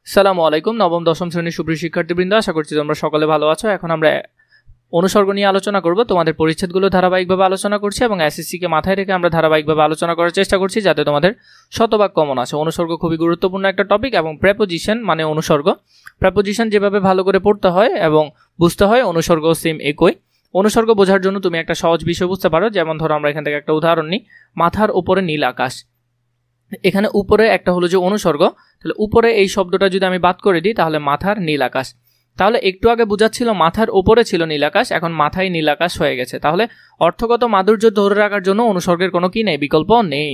আসসালামু আলাইকুম। নবম দশম শ্রেণীর সুপ্রিয় শিক্ষার্থীবৃন্দ, আশা করছি তোমরা সকলে ভালো আছো। এখন আমরা অনুসর্গ নিয়ে আলোচনা করব। তোমাদের পরিচ্ছেদগুলো ধারাবাহিকভাবে আলোচনা করছি এবং এসএসসি কে মাথায় রেখে আমরা ধারাবাহিকভাবে আলোচনা করার চেষ্টা করছি যাতে তোমাদের শতভাগ কমন আসে। অনুসর্গ খুবই গুরুত্বপূর্ণ একটা টপিক এবং প্রেপোজিশন মানে অনুসর্গ, প্রেপোজিশন যেভাবে ভালো করে পড়তে হয় এবং বুঝতে হয় অনুসর্গ সেম একই। অনুসর্গ বোঝার জন্য তুমি একটা সহজ বিষয় বুঝতে পারো, যেমন ধরো আমরা এখান থেকে একটা উদাহরণ নিই, মাথার উপরে নীল আকাশ। এখানে উপরে একটা হলো যে অনুসর্গ, তাহলে উপরে এই শব্দটা যদি আমি বাদ করে দিই তাহলে মাথার নীল আকাশ। তাহলে একটু আগে বোঝাচ্ছিল মাথার উপরে ছিল নীল আকাশ, এখন মাথায় নীল আকাশ হয়ে গেছে। তাহলে অর্থগত মাধুর্য ধরে রাখার জন্য অনুসর্গের কোনো কি নেই, বিকল্প নেই।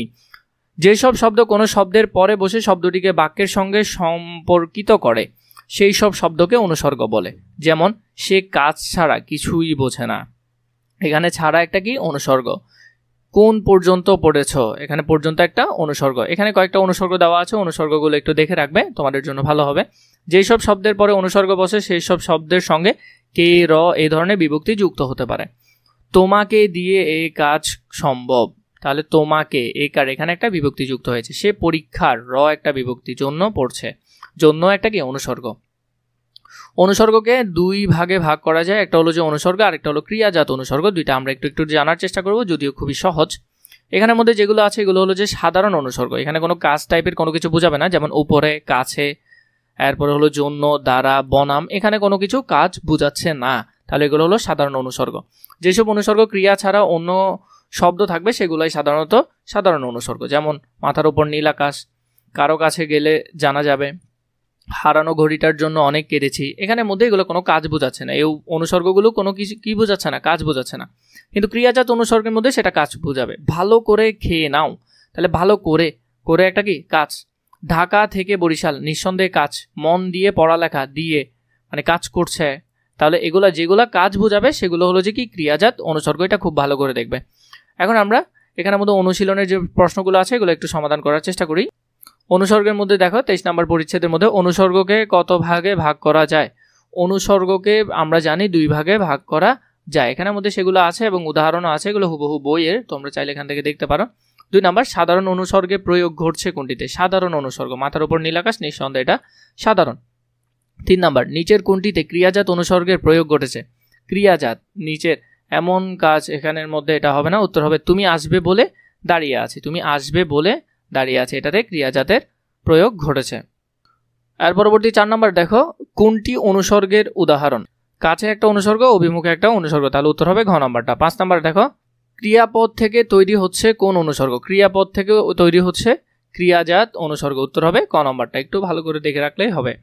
যেসব শব্দ কোনো শব্দের পরে বসে শব্দটিকে বাক্যের সঙ্গে সম্পর্কিত করে সেই সব শব্দকে অনুসর্গ বলে। যেমন সে কাজ ছাড়া কিছুই বোঝে না, এখানে ছাড়া একটা কি অনুসর্গ। কোন পর্যন্ত পড়েছ, এখানে পর্যন্ত একটা অনুসর্গ। এখানে কয়েকটা অনুসর্গ দেওয়া আছে, অনুসর্গগুলো একটু দেখে রাখবে, তোমাদের জন্য ভালো হবে। যেই সব শব্দের পরে অনুসর্গ বসে সেই সব শব্দের সঙ্গে কে, র এই ধরনের বিভক্তি যুক্ত হতে পারে। তোমাকে দিয়ে এই কাজ সম্ভব, তাহলে তোমাকে এই কার এখানে একটা বিভক্তি যুক্ত হয়েছে। সে পরীক্ষার, র একটা বিভক্তি, জন্য পড়ছে, জন্য একটা কি অনুসর্গ। অনুসর্গকে দুই ভাগে ভাগ করা যায়, একটা হলো যে অনুসর্গ আর একটা হলো ক্রিয়াজাত অনুসর্গ। দুইটা আমরা একটু একটু জানার চেষ্টা করব, যদিও খুবই সহজ। এখানের মধ্যে যেগুলো আছে এগুলো হলো যে সাধারণ অনুসর্গ, এখানে কোনো কাজ টাইপের কোনো কিছু বোঝাবে না, যেমন উপরে, কাছে, এরপরে হলো জন্য, দ্বারা, বনাম, এখানে কোনো কিছু কাজ বোঝাচ্ছে না, তাহলে এগুলো হলো সাধারণ অনুসর্গ। যেসব অনুসর্গ ক্রিয়া ছাড়া অন্য শব্দ থাকবে সেগুলোই সাধারণত সাধারণ অনুসর্গ। যেমন মাথার উপর নীল আকাশ, কারো কাছে গেলে জানা যাবে, হারানো ঘড়িটার জন্য অনেক কেঁদেছি। এখানে মধ্যে এগুলো কোনো কাজ বোঝাচ্ছে না, এই অনুসর্গগুলো কোনো কিছু কি বোঝাচ্ছে না, কাজ বোঝাচ্ছে না। কিন্তু ক্রিয়াজাত অনুসর্গের মধ্যে সেটা কাজ বোঝাবে। ভালো করে খেয়ে নাও, তাহলে ভালো করে, করে একটা কি কাজ। ঢাকা থেকে বরিশাল, নিঃসন্দেহে কাজ। মন দিয়ে পড়ালেখা, দিয়ে মানে কাজ করছে, তাহলে এগুলা যেগুলা কাজ বোঝাবে সেগুলো হলো যে কি ক্রিয়াজাত অনুসর্গ। এটা খুব ভালো করে দেখবে। এখন আমরা এখানের মধ্যে অনুশীলনের যে প্রশ্নগুলো আছে এগুলো একটু সমাধান করার চেষ্টা করি। অনুসর্গের মধ্যে দেখো 23 নম্বর পরিচ্ছেদের মধ্যে অনুসর্গকে কত ভাগে ভাগ করা যায়। অনুসর্গকে আমরা জানি দুই ভাগে ভাগ করা যায়, এখানের মধ্যে সেগুলো আছে এবং উদাহরণও আছে, এগুলো হুবহু বইয়ের, তোমরা চাইলে এখান থেকে দেখতে পারো। 2 নম্বর, সাধারণ অনুসর্গে প্রয়োগ ঘটছে কোনটিতে। সাধারণ অনুসর্গ, মাথার উপর নীল আকাশ, নিঃসন্দেহে এটা সাধারণ। 3 নম্বর, নিচের কোনটিতে ক্রিয়াজাত অনুসর্গের প্রয়োগ ঘটেছে। ক্রিয়াজাত, নিচের এমন কাজ, এখানের মধ্যে এটা হবে না, উত্তর হবে তুমি আসবে বলে দাঁড়িয়ে আছি। তুমি আসবে বলে দাঁড়িয়ে আছে, এটাতে ক্রিয়াজাতের প্রয়োগ ঘটেছে। আর পরবর্তী 4 নম্বর দেখো, কোনটি অনুসর্গের উদাহরণ। কাছে একটা অনুসর্গ, অভিমুখে একটা অনুসর্গ, তাহলে উত্তর হবে ঘ নম্বরটা। 5 নম্বর দেখো, ক্রিয়াপদ থেকে তৈরি হচ্ছে কোন অনুসর্গ। ক্রিয়াপদ থেকে তৈরি হচ্ছে ক্রিয়াজাত অনুসর্গ, উত্তর হবে ক নম্বরটা। একটু ভালো করে দেখে রাখলেই হবে।